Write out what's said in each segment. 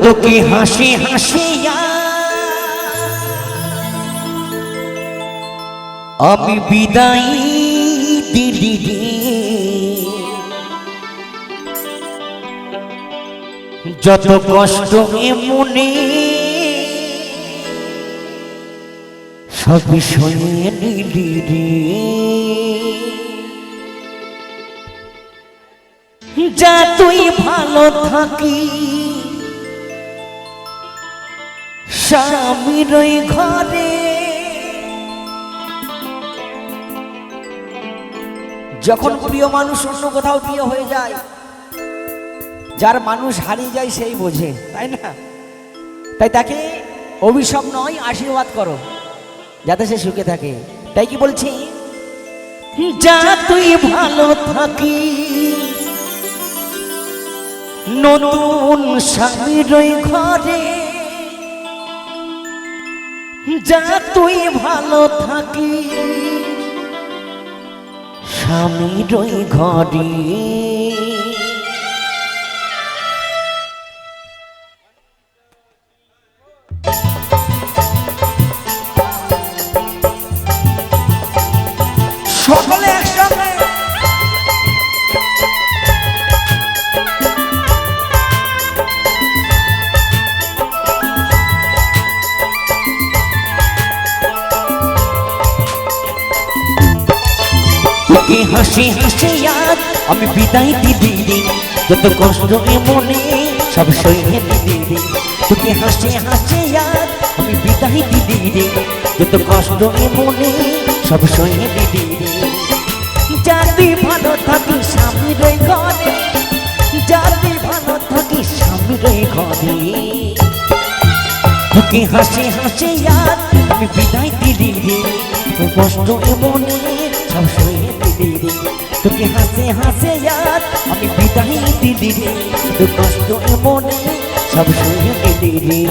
তোকে হাসি হাসিয়া আমি বিদায় দিলি রে, যত কষ্ট মনে সব সয়ে নিলি রে। যা তুই ভালো থাকি স্বামীর ওই ঘরে, যখন প্রিয় মানুষ অন্য কোথাও প্রিয় হয়ে যায়, যার মানুষ হারিয়ে যায় সেই বোঝে, তাই না? তাই তাকে অভিশাপ নয় আশীর্বাদ করো যাতে সে সুখে থাকে। তাই কি বলছি, যা তুই ভালো থাকি নতুন স্বামীর ওই ঘরে, যা তুই ভালো থাকি স্বামীর ওই ঘরে। সকলে একসঙ্গে তোকে হাসি হাসি আজ আমি বিদায় দিদি রে, যত কষ্ট মনে সব সয়ে দিদি রে। তোকে হাসি হাসি আজ আমি বিদায় দিদি রে, যত কষ্ট মনে সব সয়ে দিদি রে। যা তুই ভালো থাকি স্বামীর ওই ঘরে, যা তুই ভালো থাকি স্বামীর ওই ঘরে। তোকে হাসি হাসি আজ আমি বিদায় দিদি রে, কষ্ট মনে সব সয়ে দিদি রে। তোকে হাসে হাসে আজ আমি বিদায় দিদি রে, কষ্ট মনে সব সয়ে দিদি রে।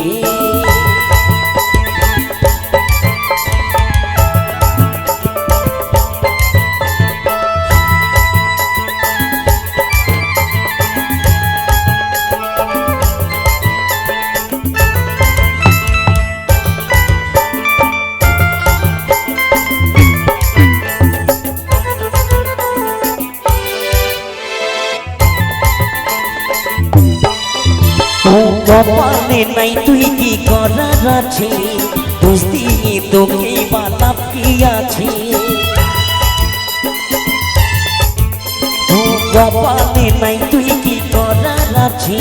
কপালে নাই তুই কি করার আছে, বুঝতি তোকে বালাপ কি আছে। কপালে নাই তুই কি করার আছে,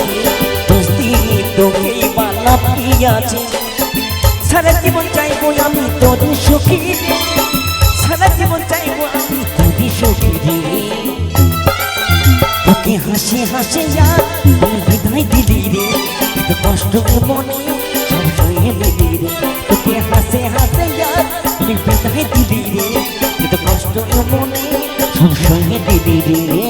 বুঝতি তোকে বালাপ কি আছে। সারা জীবন চাইবো আমি তোর সুখী রে, সারা জীবন চাইবো আমি তোর সুখী রে। তোকে হাসি হাসি আজ আমি বিদায় দিলি রে, কষ্ট মনে সব সয়ে দিলি রে। তোকে হাসে হাসে আজ আমি বিদায় দিলি রে, কষ্ট মনে সব সয়ে দিলি রে।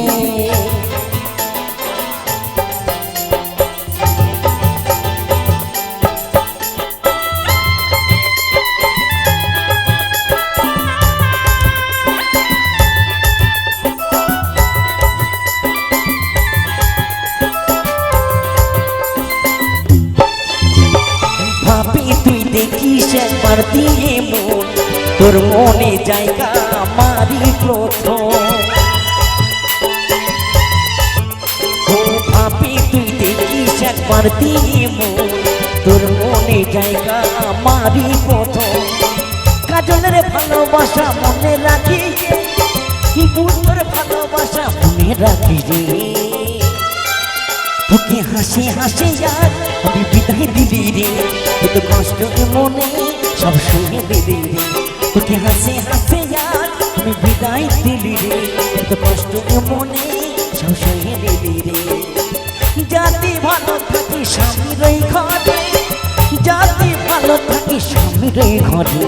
দেখিস একবার দিয়ে মন, তোর মনে জায়গা আমারই প্রথম। ভাবি তুই দেখিস একবার দিয়ে মন, তোর মনে জায়গা আমারই প্রথম। কাজলের ভালোবাসা মনে রাখি, বুঝোর ভালোবাসা মনে রাখি রে। তোকে হাসি হাসি আজ আমি বিদায় দিলি রে, কষ্ট মনে সব সয়ে দিলি রে। তোকে হাসি হাসি আজ আমি বিদায় দিলি রে, কষ্ট মনে সব সয়ে দিলি রে। যাতে ভালো থাকি স্বামীর ওই ঘরে, যাতে ভালো থাকি স্বামীর ওই ঘরে।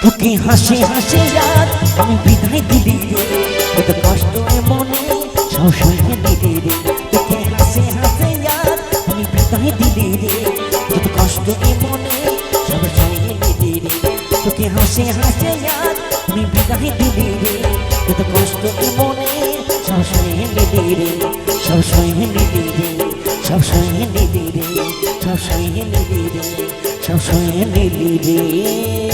তোকে হাসি হাসি আজ আমি বিদায় দিলি রে, কষ্ট মনে সব সয়ে দিলি রে। তোকে হাসি হাসি আজ আমি বিদায় দিলি রে, কষ্ট মনে সব সয়ে দিলি রে। তোকে হাসি হাসি আজ আমি বিদায় দিলি রে, কষ্ট মনে সব সয়ে দিলি রে, সব সয়ে দিলি রে, সব সব সয়ে নিলি রে, সব সয়ে নিলি রে, সব সয়ে নিলি রে।